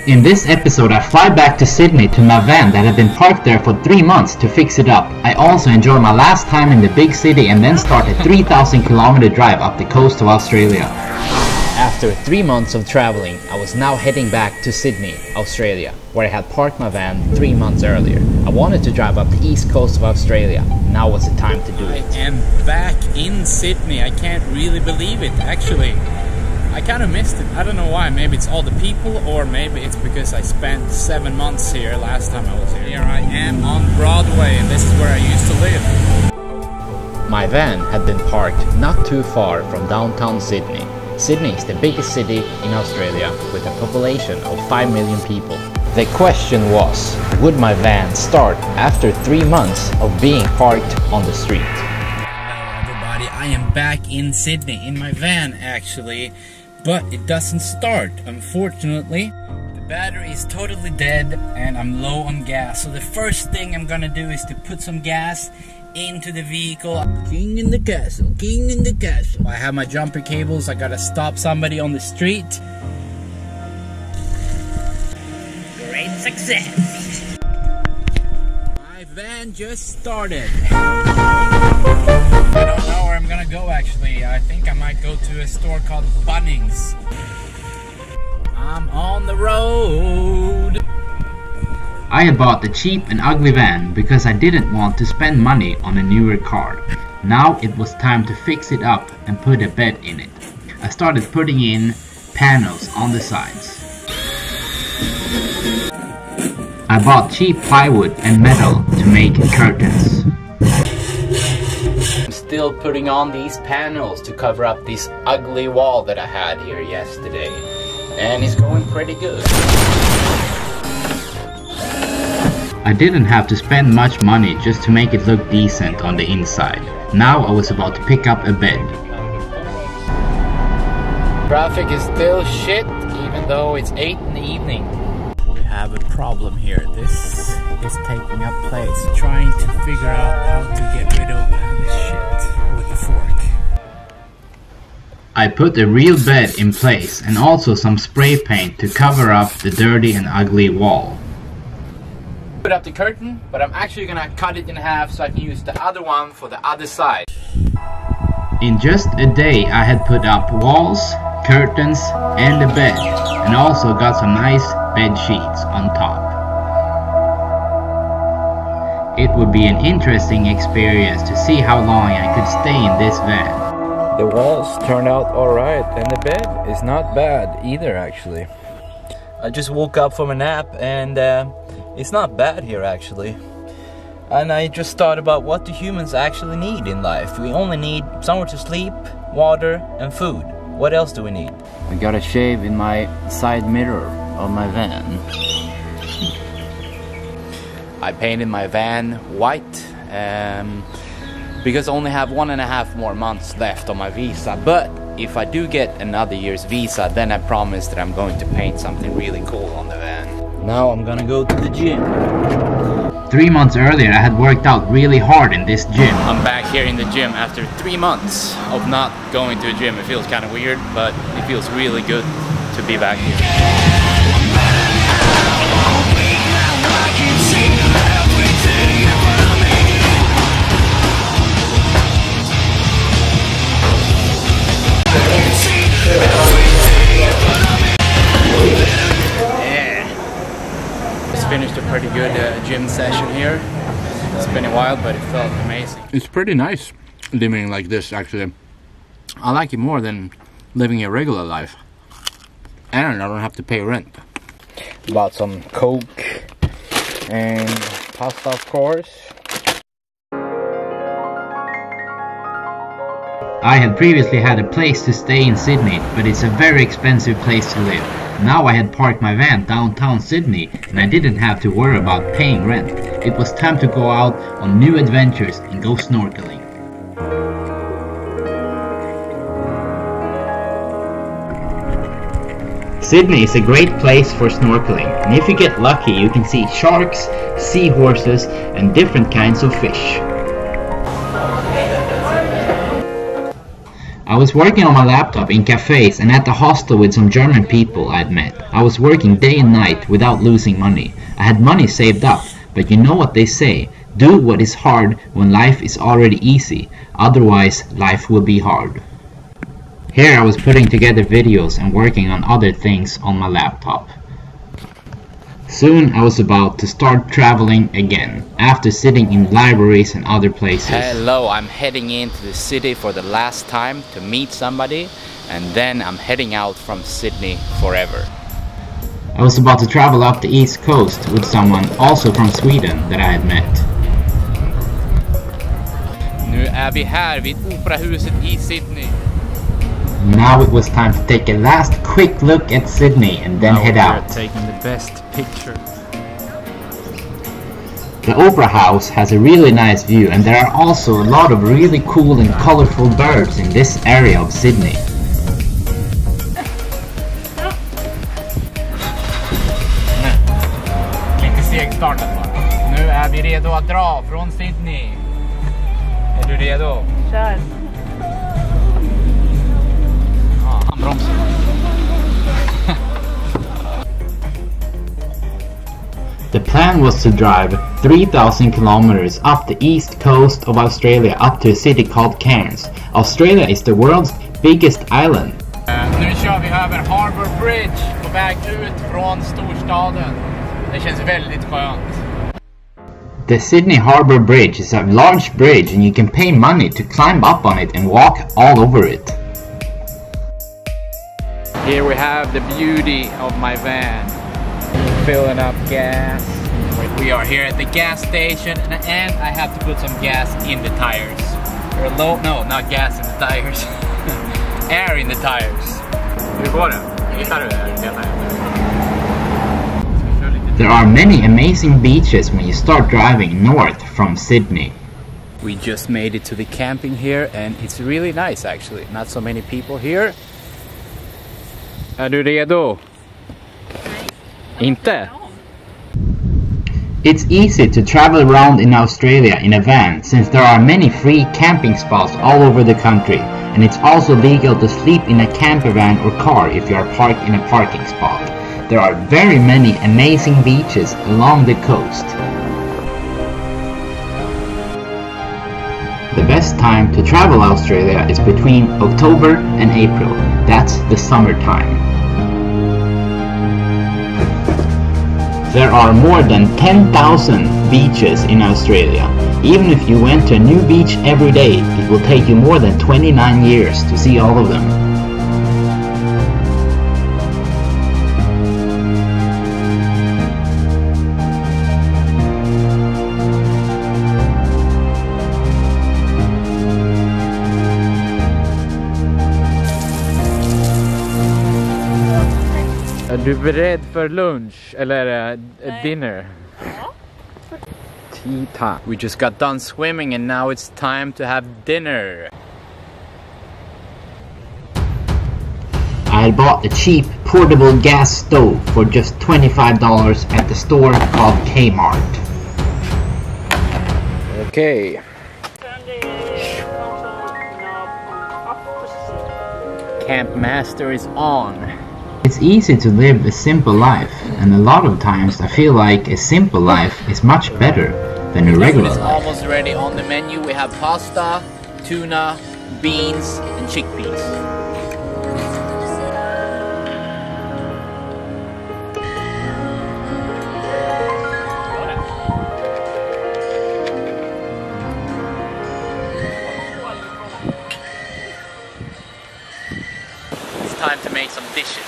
In this episode I fly back to Sydney to my van that had been parked there for 3 months to fix it up. I also enjoy my last time in the big city and then start a 3,000 kilometer drive up the coast of Australia. After 3 months of traveling, I was now heading back to Sydney, Australia, where I had parked my van 3 months earlier. I wanted to drive up the east coast of Australia. Now was the time to do it. I am back in Sydney. I can't really believe it, actually. I kind of missed it. I don't know why. Maybe it's all the people, or maybe it's because I spent 7 months here last time I was here. Here I am on Broadway, and this is where I used to live. My van had been parked not too far from downtown Sydney. Sydney is the biggest city in Australia with a population of 5 million people. The question was, would my van start after 3 months of being parked on the street? Hello everybody, I am back in Sydney, in my van actually. But it doesn't start, unfortunately. The battery is totally dead and I'm low on gas. So the first thing I'm gonna do is to put some gas into the vehicle. King in the castle, king in the castle. I have my jumper cables, I gotta stop somebody on the street. Great success! My van just started. I don't know where I'm gonna go actually. I think I might go to a store called Bunnings. I'm on the road. I had bought the cheap and ugly van because I didn't want to spend money on a newer car. Now it was time to fix it up and put a bed in it. I started putting in panels on the sides. I bought cheap plywood and metal to make curtains. I'm still putting on these panels to cover up this ugly wall that I had here yesterday. And it's going pretty good. I didn't have to spend much money just to make it look decent on the inside. Now I was about to pick up a bed. Traffic is still shit even though it's 8 in the evening. We have a problem here. This is taking up place. Trying to figure out how to get rid of this shit with a fork. I put a real bed in place and also some spray paint to cover up the dirty and ugly wall. Put up the curtain, but I'm actually gonna cut it in half so I can use the other one for the other side. In just a day I had put up walls, curtains and a bed, and also got some nice bed sheets on top. It would be an interesting experience to see how long I could stay in this van. The walls turned out alright, and the bed is not bad either actually. I just woke up from a nap and it's not bad here actually. And I just thought about what do humans actually need in life. We only need somewhere to sleep, water and food. What else do we need? I got a shave in my side mirror of my van. I painted my van white because I only have 1.5 more months left on my visa. But if I do get another year's visa, then I promise that I'm going to paint something really cool on the van. Now I'm gonna go to the gym. 3 months earlier I had worked out really hard in this gym. I'm back here in the gym after 3 months of not going to a gym. It feels kind of weird, but it feels really good to be back here. Finished a pretty good gym session here. It's been a while, but it felt amazing. It's pretty nice living like this actually. I like it more than living a regular life. And I don't have to pay rent. Bought some Coke and pasta of course. I had previously had a place to stay in Sydney, but it's a very expensive place to live. Now I had parked my van downtown Sydney and I didn't have to worry about paying rent. It was time to go out on new adventures and go snorkeling. Sydney is a great place for snorkeling, and if you get lucky you can see sharks, seahorses and different kinds of fish. I was working on my laptop in cafes and at the hostel with some German people I'd met. I was working day and night without losing money. I had money saved up, but you know what they say, do what is hard when life is already easy, otherwise life will be hard. Here I was putting together videos and working on other things on my laptop. Soon I was about to start traveling again, after sitting in libraries and other places. Hello, I'm heading into the city for the last time to meet somebody, and then I'm heading out from Sydney forever. I was about to travel up the east coast with someone also from Sweden that I had met. Nu är vi här vid operahuset i Sydney. Now it was time to take a last quick look at Sydney and then head out. Taking the best picture. The Opera House has a really nice view, and there are also a lot of really cool and colorful birds in this area of Sydney. Lite segstartat bara. Nu är vi redo att dra från Sydney. Är du redo? Kör. Ja, han bromsar. The plan was to drive 3,000 kilometers up the east coast of Australia up to a city called Cairns. Australia is the world's biggest island. Nu kör vi över Harbour Bridge på väg ut från storstaden. Det känns väldigt skönt. The Sydney Harbour Bridge is a large bridge and you can pay money to climb up on it and walk all over it. Here we have the beauty of my van. Filling up gas. We are here at the gas station and I have to put some gas in the tires. Or low, no, not gas in the tires. Air in the tires. Hur går det? Hittar du det? There are many amazing beaches when you start driving north from Sydney. We just made it to the camping here and it's really nice actually. Not so many people here. Är du redo? Inte? It's easy to travel around in Australia in a van since there are many free camping spots all over the country, and it's also legal to sleep in a camper van or car if you are parked in a parking spot. There are very many amazing beaches along the coast. The best time to travel Australia is between October and April. That's the summertime. There are more than 10,000 beaches in Australia. Even if you went to a new beach every day, it will take you more than 29 years to see all of them. Är du beredd för lunch eller dinner? Tea time. We just got done swimming and now it's time to have dinner. I had bought a cheap portable gas stove for just $25 at the store called Kmart. Okay. Camp Master is on. It's easy to live a simple life, and a lot of times I feel like a simple life is much better than a regular Food is life. almost ready. On the menu we have pasta, tuna, beans and chickpeas. It's time to make some dishes.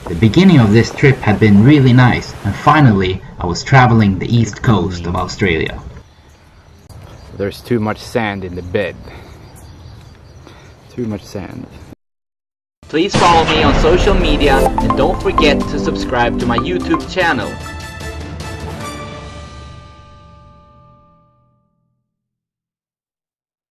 The beginning of this trip had been really nice, and finally I was traveling the east coast of Australia. There's too much sand in the bed. Too much sand. Please follow me on social media and don't forget to subscribe to my YouTube channel.